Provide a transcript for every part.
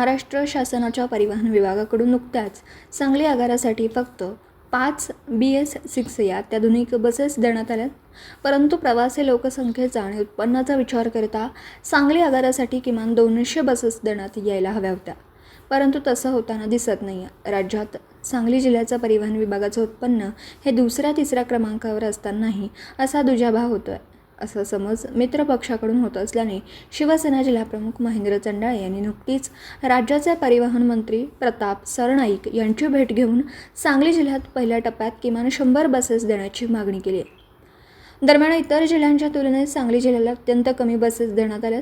महाराष्ट्र शासनाच्या परिवहन विभागाकडून नुकत्याच सांगली आगारासाठी फक्त 5 BS6 या अत्याधुनिक बसेस देण्यात आल्या, परंतु प्रवासी लोकसंख्येचा आणि उत्पन्नाचा विचार करता सांगली आगारासाठी किमान 200 बसेस देण्यात यायला हव्या होत्या, परंतु तसं होताना दिसत नाही आहे। राज्यात सांगली जिल्ह्याचं परिवहन विभागाचं उत्पन्न हे दुसऱ्या-तिसऱ्या क्रमांकावर असतानाही असा दुजाभाव होतोय, असा समज मित्र पक्षाकडून होत असल्याने शिवसेना जिल्हाप्रमुख महेंद्र चंडाळे यांनी नुकतीच राज्याचे परिवहन मंत्री प्रताप सरनाईक यांची भेट घेऊन सांगली जिल्ह्यात पहिल्या टप्प्यात किमान 100 बसेस देण्याची मागणी केली आहे। दरम्यान इतर जिल्ह्यांच्या तुलनेत सांगली जिल्ह्याला अत्यंत कमी बसेस देण्यात आल्या,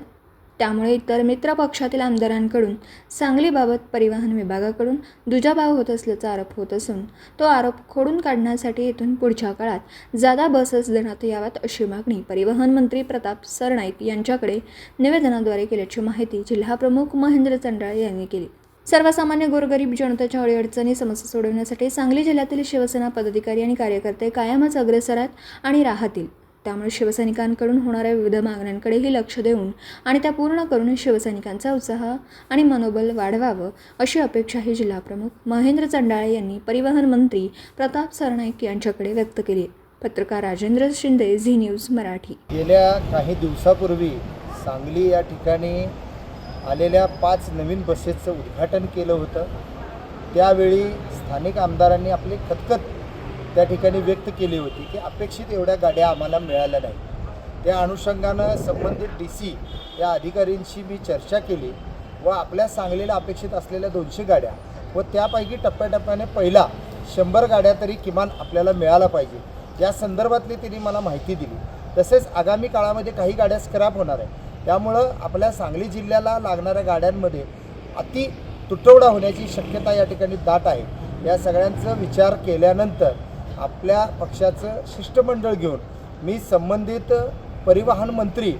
त्यामुळे इतर मित्र पक्षातील आमदारांकडून सांगलीबाबत परिवहन विभागाकडून दुजाभाव होत असल्याचा आरोप होत असून तो आरोप खोडून काढण्यासाठी इथून पुढच्या काळात जादा बसेस देण्यात याव्यात अशी मागणी परिवहन मंत्री प्रताप सरनाईक यांच्याकडे निवेदनाद्वारे केल्याची माहिती जिल्हाप्रमुख महेंद्र चंडाळे यांनी केली। सर्वसामान्य गोरगरीब जनतेच्या अडीअडचणी समस्या सोडवण्यासाठी सांगली जिल्ह्यातील शिवसेना पदाधिकारी आणि कार्यकर्ते कायमच अग्रेसर आहेत आणि राहतील, त्यामुळे शिवसैनिकांकडून होणाऱ्या विविध मागण्यांकडेही लक्ष देऊन आणि त्या पूर्ण करून शिवसैनिकांचा उत्साह आणि मनोबल वाढवावं अशी अपेक्षाही जिल्हाप्रमुख महेंद्र चंडाळे यांनी परिवहन मंत्री प्रताप सरनाईक यांच्याकडे व्यक्त केली आहे। पत्रकार राजेंद्र शिंदे, झी न्यूज मराठी। गेल्या काही दिवसापूर्वी सांगली या ठिकाणी आलेल्या 5 नवीन बसेसचं उद्घाटन केलं होतं। त्यावेळी स्थानिक आमदारांनी आपली खतखत त्या ठिकाणी व्यक्त केली होती की अपेक्षित एवढ्या गाड्या आम्हाला मिळाल्या नाही। त्या अनुषंगानं संबंधित DC या अधिकाऱ्यांशी मी चर्चा केली व आपल्या सांगलीला अपेक्षित असलेल्या 200 गाड्या व त्यापैकी टप्प्याटप्प्याने पहिला 100 गाड्या तरी किमान आपल्याला मिळाला पाहिजे या संदर्भातली त्यांनी मला माहिती दिली। तसेच आगामी काळामध्ये काही गाड्या स्क्रॅप होणार आहे, त्यामुळं आपल्या सांगली जिल्ह्याला लागणाऱ्या गाड्यांमध्ये अति तुटवडा होण्याची शक्यता या ठिकाणी दाट आहे। या सगळ्यांचा विचार केल्यानंतर आपल्या पक्षाचं शिष्टमंडळ घेऊन मी संबंधित परिवहन मंत्री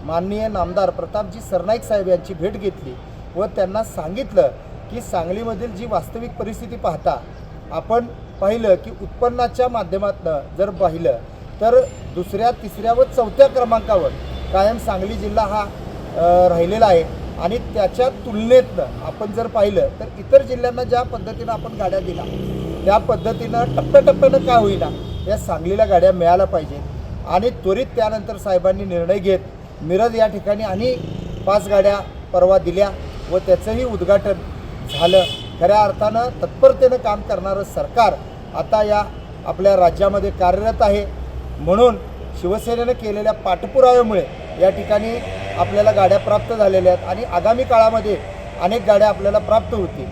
माननीय नामदार प्रतापजी सरनाईक साहेब यांची भेट घेतली व त्यांना सांगितलं की सांगलीमधील जी वास्तविक परिस्थिती पाहता आपण पाहिलं की उत्पन्नाच्या माध्यमातून जर पाहिलं तर दुसऱ्या, तिसऱ्या व चौथ्या क्रमांकावर कायम सांगली जिल्हा हा राहिलेला आहे आणि त्याच्या तुलनेतनं आपण जर पाहिलं तर इतर जिल्ह्यांना ज्या पद्धतीनं आपण गाड्या दिल्या त्या पद्धतीनं टप्प्याटप्प्यानं काय होईना या सांगलीला गाड्या मिळायला पाहिजेत आणि त्वरित त्यानंतर साहेबांनी निर्णय घेत मिरज या ठिकाणी आणि 5 गाड्या परवा दिल्या व त्याचंही उद्घाटन झालं। खऱ्या अर्थानं तत्परतेनं काम करणारं सरकार आता या आपल्या राज्यामध्ये कार्यरत आहे, म्हणून शिवसेनेनं केलेल्या पाठपुराव्यामुळे या ठिकाणी आपल्याला गाड्या प्राप्त झालेल्या आहेत आणि आगामी काळामध्ये अनेक गाड्या आपल्याला प्राप्त होतील।